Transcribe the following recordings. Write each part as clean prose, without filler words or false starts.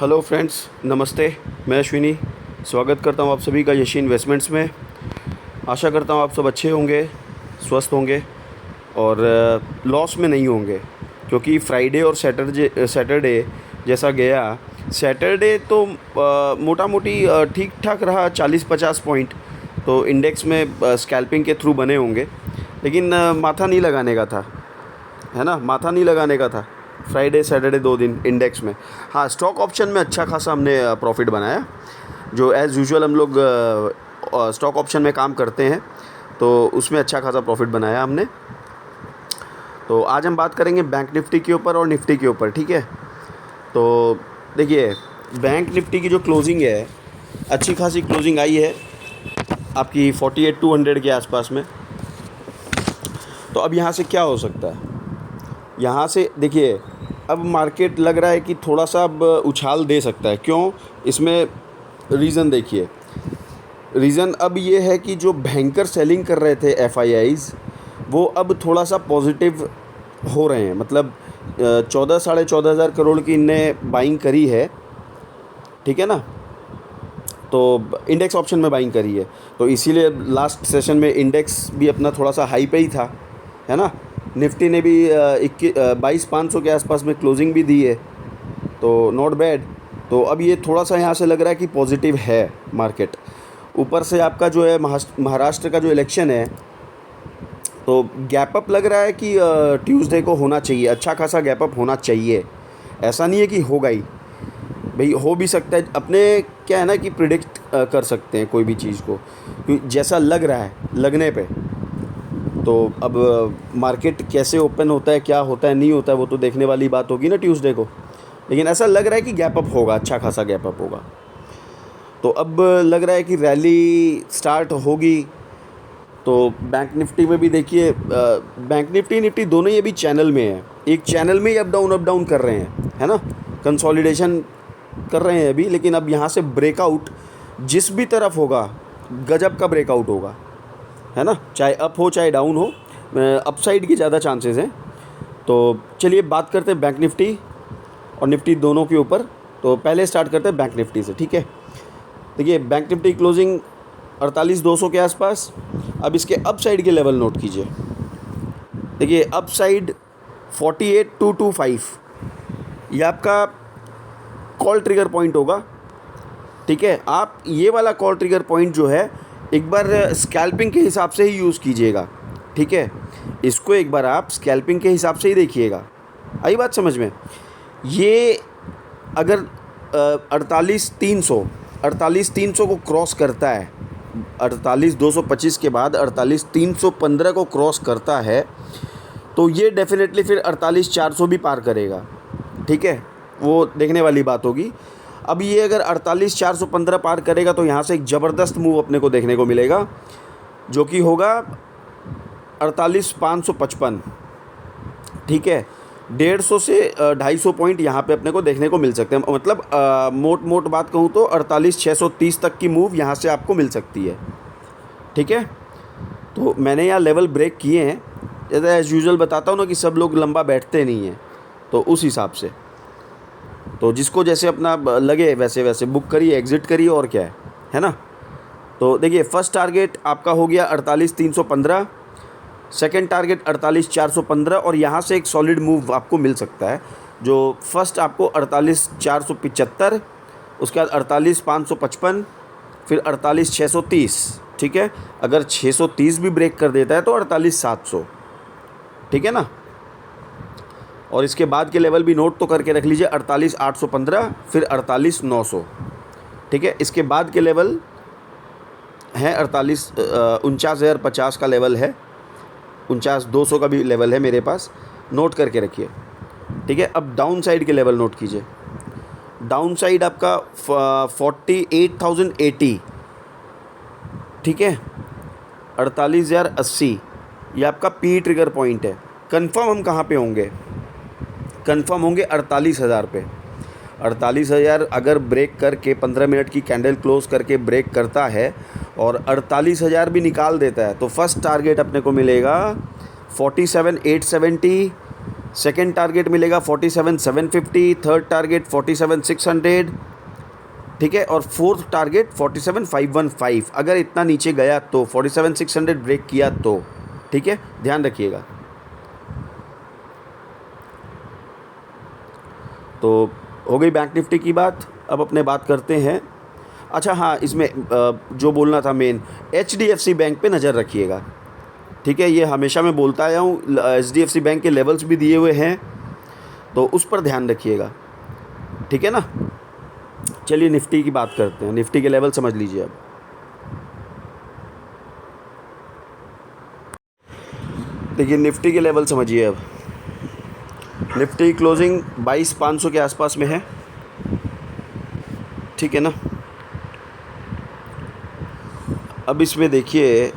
Hello friends, नमस्ते। मैं अश्विनी स्वागत करता हूं आप सभी का यशी इन्वेस्टमेंट्स में। आशा करता हूं आप सब अच्छे होंगे, स्वस्थ होंगे और लॉस में नहीं होंगे, क्योंकि फ्राइडे और सैटरडे जैसा गया। सैटरडे तो मोटा मोटी ठीक ठाक रहा, 40-50 पॉइंट तो इंडेक्स में स्कैल्पिंग के थ्रू बने होंगे, लेकिन माथा नहीं लगाने का था, है ना। माथा नहीं लगाने का था फ्राइडे सैटरडे 2 दिन इंडेक्स में। हाँ, स्टॉक ऑप्शन में अच्छा खासा हमने प्रॉफिट बनाया, जो एज़ यूजुअल हम लोग स्टॉक ऑप्शन में काम करते हैं, तो उसमें अच्छा खासा प्रॉफिट बनाया हमने। तो आज हम बात करेंगे बैंक निफ्टी के ऊपर और निफ्टी के ऊपर, ठीक है। तो देखिए, बैंक निफ्टी की जो क्लोजिंग है, अच्छी खासी क्लोजिंग आई है आपकी 48,200 के आसपास में। तो अब यहाँ से क्या हो सकता है, यहाँ से देखिए, अब मार्केट लग रहा है कि थोड़ा सा अब उछाल दे सकता है। क्यों? इसमें रीज़न देखिए। रीज़न अब ये है कि जो भयंकर सेलिंग कर रहे थे एफआईआईज़, वो अब थोड़ा सा पॉजिटिव हो रहे हैं। मतलब 14-14.5 हज़ार करोड़ की इनने बाइंग करी है, ठीक है ना। तो इंडेक्स ऑप्शन में बाइंग करी है, तो इसीलिए लास्ट सेशन में इंडेक्स भी अपना थोड़ा सा हाई पे ही था, है ना। निफ्टी ने भी 22,500 के आसपास में क्लोजिंग भी दी है, तो नॉट बैड। तो अब ये थोड़ा सा यहाँ से लग रहा है कि पॉजिटिव है मार्केट। ऊपर से आपका जो है महाराष्ट्र का जो इलेक्शन है, तो गैप अप लग रहा है कि ट्यूसडे को होना चाहिए, अच्छा खासा गैप अप होना चाहिए। ऐसा नहीं है कि होगा ही, भाई हो भी सकता है। अपने क्या है ना कि प्रिडिक्ट कर सकते हैं कोई भी चीज़ को, जैसा लग रहा है लगने पे। तो अब मार्केट कैसे ओपन होता है, क्या होता है, नहीं होता है, वो तो देखने वाली बात होगी ना ट्यूसडे को। लेकिन ऐसा लग रहा है कि गैप अप होगा, अच्छा खासा गैप अप होगा। तो अब लग रहा है कि रैली स्टार्ट होगी। तो बैंक निफ्टी में भी देखिए, बैंक निफ्टी दोनों ही अभी चैनल में है। एक चैनल में ही अप डाउन कर रहे हैं, है ना। कंसोलिडेशन कर रहे हैं अभी, लेकिन अब यहाँ से ब्रेकआउट जिस भी तरफ होगा, गजब का ब्रेकआउट होगा, है ना। चाहे अप हो चाहे डाउन हो, अपसाइड की ज़्यादा चांसेस हैं। तो चलिए बात करते हैं बैंक निफ्टी और निफ्टी दोनों के ऊपर। तो पहले स्टार्ट करते हैं बैंक निफ्टी से, ठीक है। देखिए, बैंक निफ्टी क्लोजिंग 48,200 के आसपास। अब इसके अप साइड के लेवल नोट कीजिए। देखिए, अप साइड 48,225, ये आपका कॉल ट्रिगर पॉइंट होगा, ठीक है। आप ये वाला कॉल ट्रिगर पॉइंट जो है, एक बार स्कैल्पिंग के हिसाब से ही यूज़ कीजिएगा, ठीक है। इसको एक बार आप स्कैल्पिंग के हिसाब से ही देखिएगा। आई बात समझ में? ये अगर 48,300 को क्रॉस करता है, 48,225 के बाद 48,315 को क्रॉस करता है, तो ये डेफिनेटली फिर 48,400 भी पार करेगा, ठीक है। वो देखने वाली बात होगी। अब ये अगर 48,415 पार करेगा, तो यहाँ से एक ज़बरदस्त मूव अपने को देखने को मिलेगा, जो कि होगा 48,555, ठीक है। 150 से 250 पॉइंट यहाँ पे अपने को देखने को मिल सकते हैं। मतलब मोट बात कहूँ तो 48,630 तक की मूव यहाँ से आपको मिल सकती है, ठीक है। तो मैंने यहाँ लेवल ब्रेक किए हैं, जैसे एज़ यूजुअल बताता हूँ ना कि सब लोग लंबा बैठते नहीं हैं, तो उस हिसाब से तो जिसको जैसे अपना लगे वैसे वैसे बुक करिए, एग्ज़िट करिए, और क्या है ना। तो देखिए, फर्स्ट टारगेट आपका हो गया 48,315, सेकंड टारगेट 48,415, और यहाँ से एक सॉलिड मूव आपको मिल सकता है। जो फर्स्ट आपको 48,475, उसके बाद 48,555, फिर 48,630, ठीक है। अगर 630 भी ब्रेक कर देता है तो 48,700, ठीक है ना। और इसके बाद के लेवल भी नोट तो करके रख लीजिए, 48,815, फिर 48,900, ठीक है। इसके बाद के लेवल हैं 49,050 का लेवल है, 49,200 का भी लेवल है मेरे पास, नोट करके रखिए, ठीक है। अब डाउन साइड के लेवल नोट कीजिए। डाउन साइड आपका 48,080, ठीक है, 48,080, ये आपका पी ट्रिगर पॉइंट है। कंफर्म हम कहाँ पे होंगे? कंफर्म होंगे 48,000 पे। 48,000 अगर ब्रेक करके 15 मिनट की कैंडल क्लोज करके ब्रेक करता है और 48,000 भी निकाल देता है, तो फर्स्ट टारगेट अपने को मिलेगा 47,870, सेकंड टारगेट मिलेगा 47,750, थर्ड टारगेट 47,600, ठीक है, और फोर्थ टारगेट 47,515। अगर इतना नीचे गया तो 47,600 ब्रेक किया तो, ठीक है, ध्यान रखिएगा। तो हो गई बैंक निफ्टी की बात। अब अपने बात करते हैं, अच्छा हाँ, इसमें जो बोलना था मेन, HDFC बैंक पे नज़र रखिएगा, ठीक है। ये हमेशा मैं बोलता आया हूँ, HDFC बैंक के लेवल्स भी दिए हुए हैं, तो उस पर ध्यान रखिएगा, ठीक है ना। चलिए निफ्टी की बात करते हैं। निफ्टी के लेवल समझ लीजिए। अब देखिए निफ्टी के लेवल समझिए। अब निफ्टी क्लोजिंग 22,500 के आसपास में है, ठीक है ना। अब इसमें देखिए,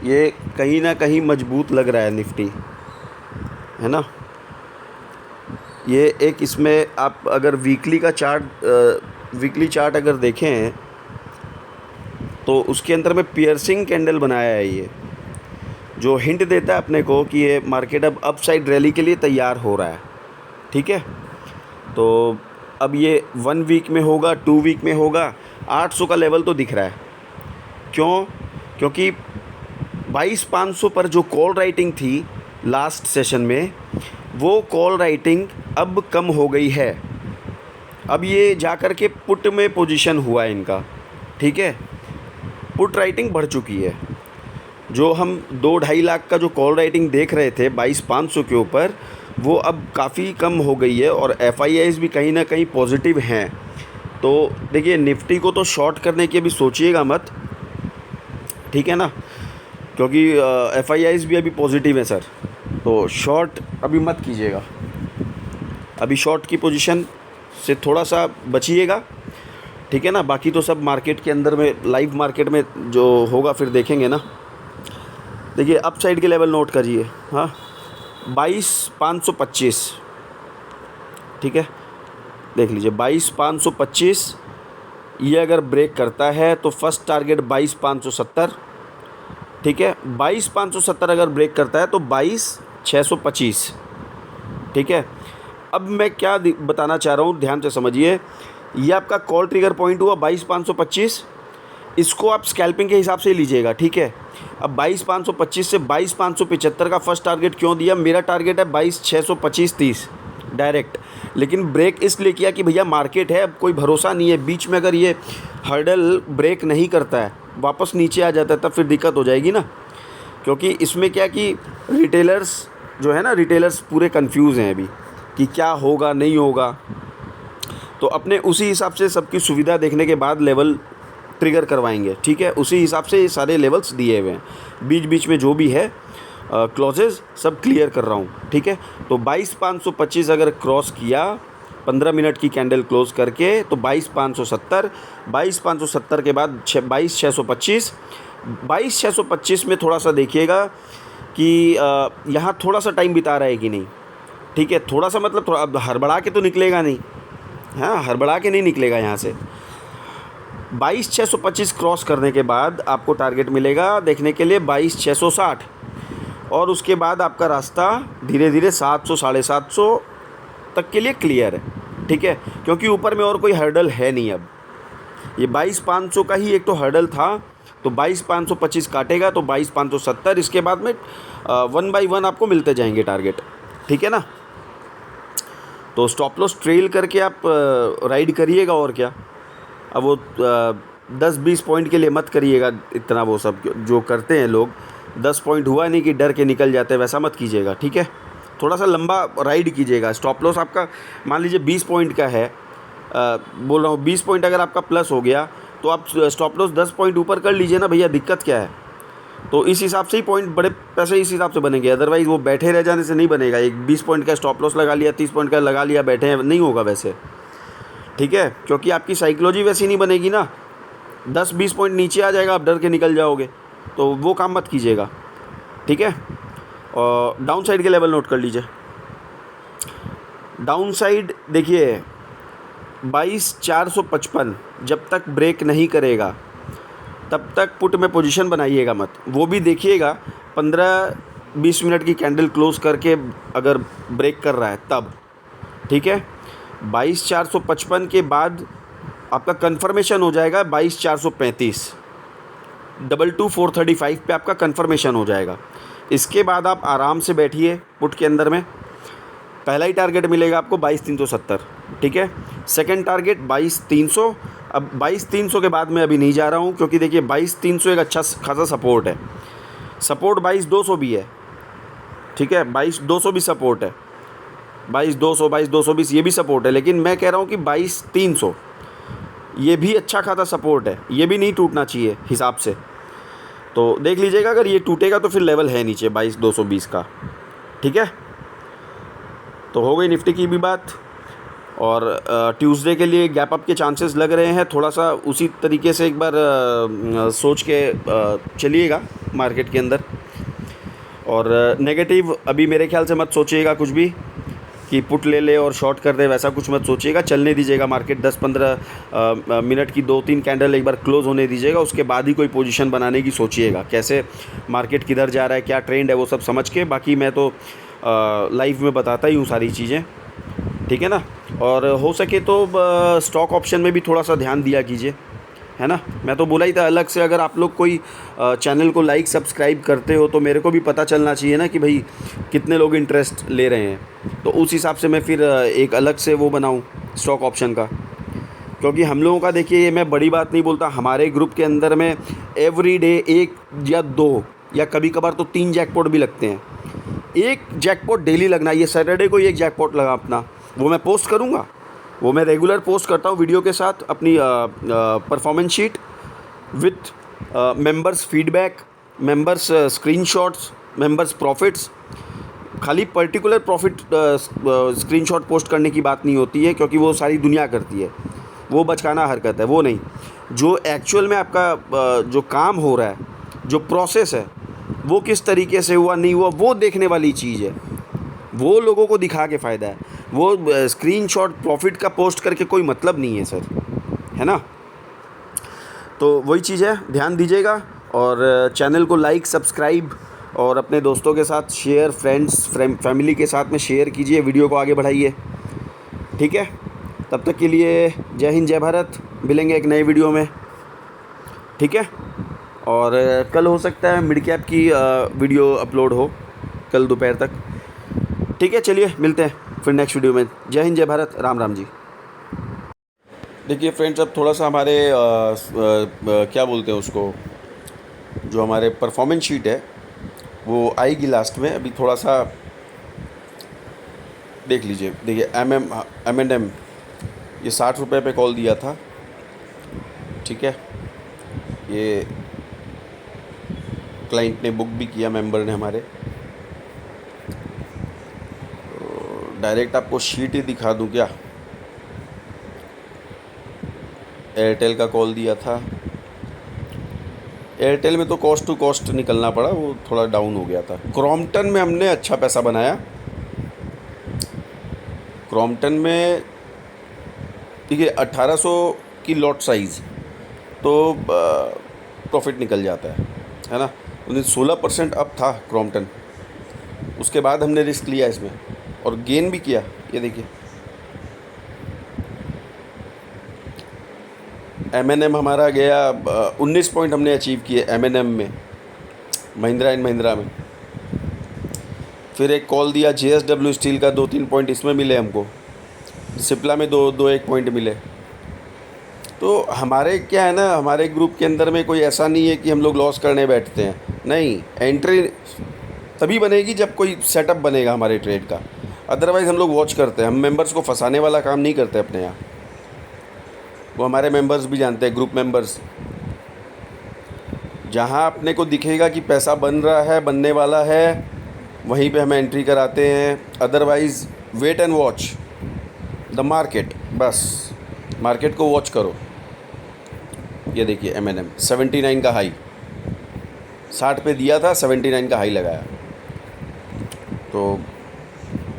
ये कहीं ना कहीं मजबूत लग रहा है निफ्टी, है ना। ये एक, इसमें आप अगर वीकली चार्ट अगर देखें तो उसके अंदर में पियर्सिंग कैंडल बनाया है, ये जो हिंट देता है अपने को कि ये मार्केट अब अपसाइड रैली के लिए तैयार हो रहा है, ठीक है। तो अब ये 1 वीक में होगा, 2 वीक में होगा, 800 का लेवल तो दिख रहा है। क्यों? क्योंकि 22,500 पर जो कॉल राइटिंग थी लास्ट सेशन में, वो कॉल राइटिंग अब कम हो गई है। अब ये जाकर के पुट में पोजीशन हुआ है इनका, ठीक है। पुट राइटिंग बढ़ चुकी है। जो हम 2-2.5 लाख का जो कॉल राइटिंग देख रहे थे 22,500 के ऊपर, वो अब काफ़ी कम हो गई है, और FIIs भी कहीं ना कहीं पॉजिटिव हैं। तो देखिए निफ्टी को तो शॉर्ट करने की अभी सोचिएगा मत, ठीक है ना, क्योंकि FIIs भी अभी पॉजिटिव हैं सर। तो शॉर्ट अभी मत कीजिएगा, अभी शॉर्ट की पोजीशन से थोड़ा सा बचिएगा, ठीक है ना। बाकी तो सब मार्केट के अंदर में, लाइव मार्केट में जो होगा फिर देखेंगे ना। देखिए अप साइड के लेवल नोट करिए, हाँ, 22,525, ठीक है, देख लीजिए 22,525। ये अगर ब्रेक करता है तो फर्स्ट टारगेट 22,570, ठीक है। 22,570 अगर ब्रेक करता है तो 22,625, ठीक है। अब मैं क्या बताना चाह रहा हूँ, ध्यान से समझिए। ये आपका कॉल ट्रिगर पॉइंट हुआ 22,525, इसको आप स्कैल्पिंग के हिसाब से लीजिएगा, ठीक है। अब 22,525 से 22,575 का फर्स्ट टारगेट क्यों दिया? मेरा टारगेट है 22,625-30 डायरेक्ट, लेकिन ब्रेक इसलिए किया कि भैया मार्केट है, अब कोई भरोसा नहीं है। बीच में अगर ये हर्डल ब्रेक नहीं करता है, वापस नीचे आ जाता है, तब फिर दिक्कत हो जाएगी ना। क्योंकि इसमें क्या कि रिटेलर्स जो है ना, रिटेलर्स पूरे कंफ्यूज हैं अभी कि क्या होगा नहीं होगा। तो अपने उसी हिसाब से सबकी सुविधा देखने के बाद लेवल ट्रिगर करवाएंगे, ठीक है। उसी हिसाब से ये सारे लेवल्स दिए हुए हैं, बीच बीच में जो भी है क्लॉजेज सब क्लियर कर रहा हूँ, ठीक है। तो 22,525 अगर क्रॉस किया 15 मिनट की कैंडल क्लोज करके, तो 22,570, 22,570 के बाद 22,625, 22,625 में थोड़ा सा देखिएगा कि यहाँ थोड़ा सा टाइम बिता रहा है कि नहीं, ठीक है। थोड़ा सा मतलब थोड़ा, अब हड़बड़ा के तो निकलेगा नहीं, हाँ, हड़बड़ा के नहीं निकलेगा यहाँ से। 22,625 क्रॉस करने के बाद आपको टारगेट मिलेगा देखने के लिए 22,660, और उसके बाद आपका रास्ता धीरे धीरे 700 750 तक के लिए क्लियर है, ठीक है। क्योंकि ऊपर में और कोई हर्डल है नहीं। अब ये 22,500 का ही एक तो हर्डल था, तो 22,525 काटेगा तो 22,570, इसके बाद में 1 बाई 1 आपको मिलते जाएंगे टारगेट, ठीक है ना। तो स्टॉप लॉस ट्रेल करके आप राइड करिएगा, और क्या। अब वो 10-20 पॉइंट के लिए मत करिएगा इतना, वो सब जो करते हैं लोग, 10 पॉइंट हुआ नहीं कि डर के निकल जाते हैं, वैसा मत कीजिएगा, ठीक है। थोड़ा सा लंबा राइड कीजिएगा। स्टॉप लॉस आपका मान लीजिए 20 पॉइंट का है, बोल रहा हूँ 20 पॉइंट अगर आपका प्लस हो गया तो आप स्टॉप लॉस 10 पॉइंट ऊपर कर लीजिए ना भैया, दिक्कत क्या है। तो इस हिसाब से ही पॉइंट, बड़े पैसे इस हिसाब से बनेंगे, अदरवाइज़ वो बैठे रह जाने से नहीं बनेगा। एक 20 पॉइंट का स्टॉप लॉस लगा लिया, 30 पॉइंट का लगा लिया, बैठे हैं, नहीं होगा वैसे, ठीक है। क्योंकि आपकी साइकोलॉजी वैसी नहीं बनेगी ना। 10-20 पॉइंट नीचे आ जाएगा, आप डर के निकल जाओगे, तो वो काम मत कीजिएगा, ठीक है। और डाउन साइड के लेवल नोट कर लीजिए। डाउन साइड देखिए 22,455 जब तक ब्रेक नहीं करेगा तब तक पुट में पोजीशन बनाइएगा मत। वो भी देखिएगा 15 20 मिनट की कैंडल क्लोज करके अगर ब्रेक कर रहा है तब, ठीक है। 22,455 के बाद आपका कंफर्मेशन हो जाएगा 22,435, 22,435 पे आपका कंफर्मेशन हो जाएगा। इसके बाद आप आराम से बैठिए पुट के अंदर में। पहला ही टारगेट मिलेगा आपको 22,370, ठीक है। Second target 22,300। अब 22,300 के बाद मैं अभी नहीं जा रहा हूँ, क्योंकि देखिए 22,300 एक अच्छा खासा सपोर्ट है। सपोर्ट 22,200 भी है, ठीक है। 22,200 भी सपोर्ट है, 22,200, 22,220 ये भी सपोर्ट है। लेकिन मैं कह रहा हूँ कि 22,300 ये भी अच्छा खासा सपोर्ट है, ये भी नहीं टूटना चाहिए हिसाब से। तो देख लीजिएगा, अगर ये टूटेगा तो फिर लेवल है नीचे 22,220 का, ठीक है। तो हो गई निफ्टी की भी बात। और ट्यूसडे के लिए गैप अप के चांसेस लग रहे हैं। थोड़ा सा उसी तरीके से एक बार सोच के चलिएगा मार्केट के अंदर। और नेगेटिव अभी मेरे ख्याल से मत सोचिएगा कुछ भी कि पुट ले ले और शॉर्ट कर दे, वैसा कुछ मत सोचिएगा। चलने दीजिएगा मार्केट 10-15 मिनट की 2-3 कैंडल एक बार क्लोज़ होने दीजिएगा। उसके बाद ही कोई पोजीशन बनाने की सोचिएगा, कैसे मार्केट किधर जा रहा है, क्या ट्रेंड है, वो सब समझ के। बाकी मैं तो लाइव में बताता ही हूँ सारी चीज़ें, ठीक है ना। और हो सके तो स्टॉक ऑप्शन में भी थोड़ा सा ध्यान दिया कीजिए, है ना। मैं तो बोला ही था अलग से, अगर आप लोग कोई चैनल को लाइक सब्सक्राइब करते हो तो मेरे को भी पता चलना चाहिए ना कि भाई कितने लोग इंटरेस्ट ले रहे हैं। तो उस हिसाब से मैं फिर एक अलग से वो बनाऊं स्टॉक ऑप्शन का। क्योंकि हम लोगों का देखिए, ये मैं बड़ी बात नहीं बोलता, हमारे ग्रुप के अंदर में एवरी डे 1 या 2 या कभी कभार तो 3 जैकपॉट भी लगते हैं। एक जैकपॉट डेली लगना। ये सैटरडे को ही एक जैकपॉट लगा अपना, वो मैं पोस्ट करूँगा। वो मैं रेगुलर पोस्ट करता हूँ वीडियो के साथ, अपनी performance sheet with members feedback, members screenshots, members profits. खाली पर्टिकुलर प्रॉफिट स्क्रीनशॉट पोस्ट करने की बात नहीं होती है, क्योंकि वो सारी दुनिया करती है, वो बचकाना हरकत है। वो नहीं, जो एक्चुअल में आपका जो काम हो रहा है, जो प्रोसेस है, वो किस तरीके से हुआ नहीं हुआ, वो देखने वाली चीज़ है। वो लोगों को दिखा के फ़ायदा है। वो स्क्रीनशॉट प्रॉफिट का पोस्ट करके कोई मतलब नहीं है सर, है ना। तो वही चीज़ है, ध्यान दीजिएगा। और चैनल को लाइक सब्सक्राइब और अपने दोस्तों के साथ शेयर, फ्रेंड्स फैमिली के साथ में शेयर कीजिए, वीडियो को आगे बढ़ाइए, ठीक है। तब तक के लिए जय हिंद, जय भारत। मिलेंगे एक नए वीडियो में, ठीक है। और कल हो सकता है मिड कैप की वीडियो अपलोड हो, कल दोपहर तक, ठीक है। चलिए मिलते हैं फिर नेक्स्ट वीडियो में। जय हिंद, जय भारत, राम राम जी। देखिए फ्रेंड्स, अब थोड़ा सा हमारे क्या बोलते हैं उसको, जो हमारे परफॉर्मेंस शीट है वो आएगी लास्ट में। अभी थोड़ा सा देख लीजिए। देखिए M&M ये 60 रुपये पे कॉल दिया था, ठीक है। ये क्लाइंट ने बुक भी किया, मेंबर ने हमारे। डायरेक्ट आपको शीट ही दिखा दूं क्या। एयरटेल का कॉल दिया था। एयरटेल में तो कॉस्ट टू कॉस्ट निकलना पड़ा, वो थोड़ा डाउन हो गया था। क्रॉम्पटन में हमने अच्छा पैसा बनाया। क्रॉम्पटन में देखिए 1800 की लॉट साइज़, तो प्रॉफिट निकल जाता है ना। उन्हें 16% अप था क्रॉम्पटन। उसके बाद हमने रिस्क लिया इसमें और गेन भी किया। ये देखिए M&M हमारा गया 19 पॉइंट हमने अचीव किए M&M में, महिंद्रा एंड महिंद्रा में। फिर एक कॉल दिया JSW स्टील का, 2-3 पॉइंट इसमें मिले हमको। सिप्ला में 2-1 पॉइंट मिले। तो हमारे क्या है ना, हमारे ग्रुप के अंदर में कोई ऐसा नहीं है कि हम लोग लॉस करने बैठते हैं। नहीं, एंट्री तभी बनेगी जब कोई सेटअप बनेगा हमारे ट्रेड का। अदरवाइज़ हम लोग वॉच करते हैं। हम मेंबर्स को फंसाने वाला काम नहीं करते अपने यहाँ। वो हमारे मेंबर्स भी जानते हैं, ग्रुप मेंबर्स। जहाँ अपने को दिखेगा कि पैसा बन रहा है, बनने वाला है, वहीं पे हमें एंट्री कराते हैं। Otherwise wait and watch the market. बस मार्केट को वॉच करो। ये देखिए M&M 79 का हाई, 60 पे दिया था, 79 का हाई लगाया। तो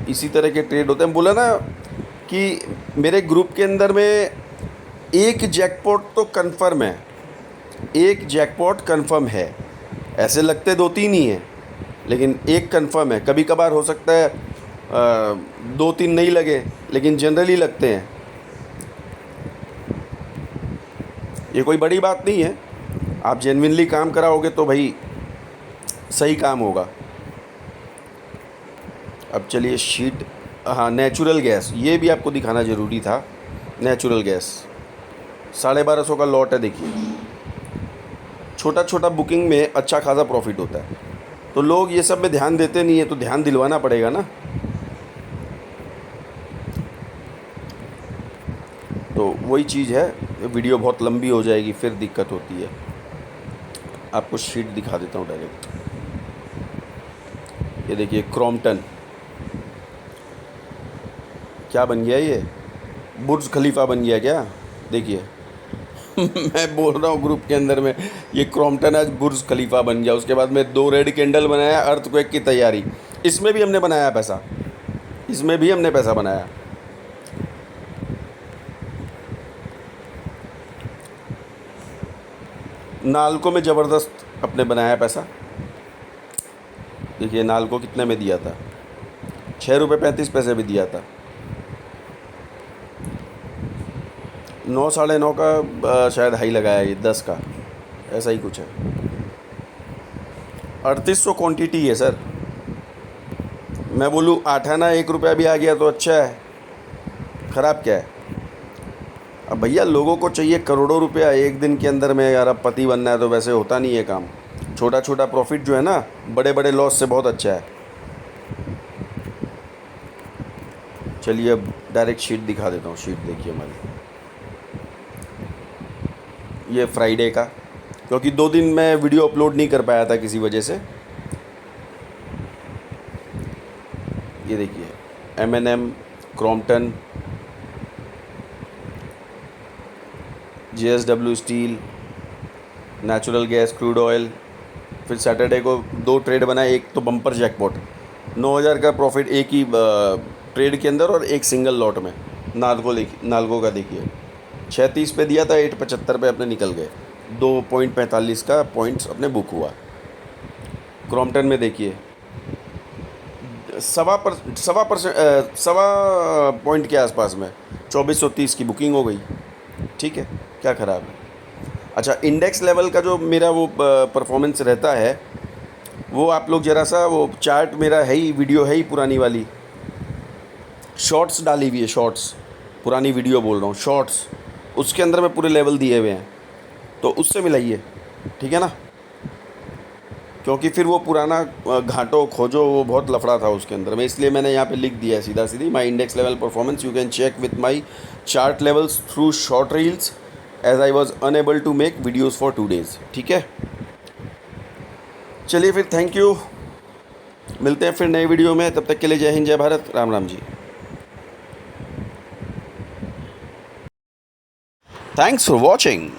इसी तरह के ट्रेड होते हैं। बोला ना कि मेरे ग्रुप के अंदर में एक जैकपॉट तो कंफर्म है, एक जैकपॉट कंफर्म है। ऐसे लगते 2-3 ही हैं, लेकिन एक कंफर्म है, कभी कभार हो सकता है 2-3 नहीं लगे, लेकिन जनरली लगते हैं। ये कोई बड़ी बात नहीं है, आप जेन्युइनली काम कराओगे तो भाई सही काम होगा। अब चलिए शीट, हाँ नेचुरल गैस, ये भी आपको दिखाना ज़रूरी था। नेचुरल गैस 1250 का लॉट है, देखिए छोटा छोटा बुकिंग में अच्छा खासा प्रॉफिट होता है, तो लोग ये सब में ध्यान देते नहीं है, तो ध्यान दिलवाना पड़ेगा ना। तो वही चीज़ है, वीडियो बहुत लंबी हो जाएगी फिर दिक्कत होती है। आपको शीट दिखा देता हूँ डायरेक्ट। ये देखिए क्रॉम्पटन, क्या बन गया ये, बुर्ज खलीफा बन गया क्या, देखिए मैं बोल रहा हूँ ग्रुप के अंदर में, ये क्रॉम्पटन आज बुर्ज खलीफा बन गया। उसके बाद में 2 रेड कैंडल बनाया, अर्थक्वेक की तैयारी। इसमें भी हमने बनाया पैसा, इसमें भी हमने पैसा बनाया। नालको में ज़बरदस्त अपने बनाया पैसा। देखिए नालको कितने में दिया था, 6 रुपये 35 पैसे भी दिया था। 9 साढ़े 9 का शायद हाई लगाया, ये 10 का ऐसा ही कुछ है। 3800 क्वांटिटी है सर। मैं बोलूँ 8 आना 1 रुपया भी आ गया तो अच्छा है, ख़राब क्या है। अब भैया लोगों को चाहिए करोड़ों रुपया एक दिन के अंदर में, यार अब पति बनना है तो वैसे होता नहीं है काम। छोटा छोटा प्रॉफिट जो है ना, बड़े बड़े लॉस से बहुत अच्छा है। चलिए अब डायरेक्ट शीट दिखा देता हूँ। शीट देखिए हमारी, ये फ्राइडे का, क्योंकि 2 दिन मैं वीडियो अपलोड नहीं कर पाया था किसी वजह से। ये देखिए M&M, Crompton, JSW steel, natural gas, crude oil. फिर सैटरडे को 2 ट्रेड बनाए, एक तो बम्पर जैकपॉट 9000 का प्रॉफिट एक ही ट्रेड के अंदर, और एक सिंगल लॉट में। नाल्को का देखिए 630 पे दिया था, 875 पे अपने निकल गए, 2.45 का पॉइंट्स अपने बुक हुआ। क्रॉम्पटन में देखिए सवा पॉइंट के आसपास में 2430 की बुकिंग हो गई। ठीक है, क्या ख़राब है। अच्छा, इंडेक्स लेवल का जो मेरा वो परफॉर्मेंस रहता है, वो आप लोग ज़रा सा वो चार्ट मेरा है ही, वीडियो है ही पुरानी वाली, शॉर्ट्स डाली हुई है, शॉर्ट्स, पुरानी वीडियो बोल रहा हूँ, शॉर्ट्स, उसके अंदर में पूरे लेवल दिए हुए हैं, तो उससे मिलाइए, ठीक है ना। क्योंकि फिर वो पुराना घाटो खोजो, वो बहुत लफड़ा था उसके अंदर में, इसलिए मैंने यहाँ पे लिख दिया है सीधा सीधी, my index level performance you can check with my chart levels through short reels as I was unable to make videos for 2 days। ठीक है, चलिए फिर, थैंक यू, मिलते हैं फिर नए वीडियो में। तब तक के लिए जय हिंद, जय Bharat, Ram Ram ji. Thanks for watching.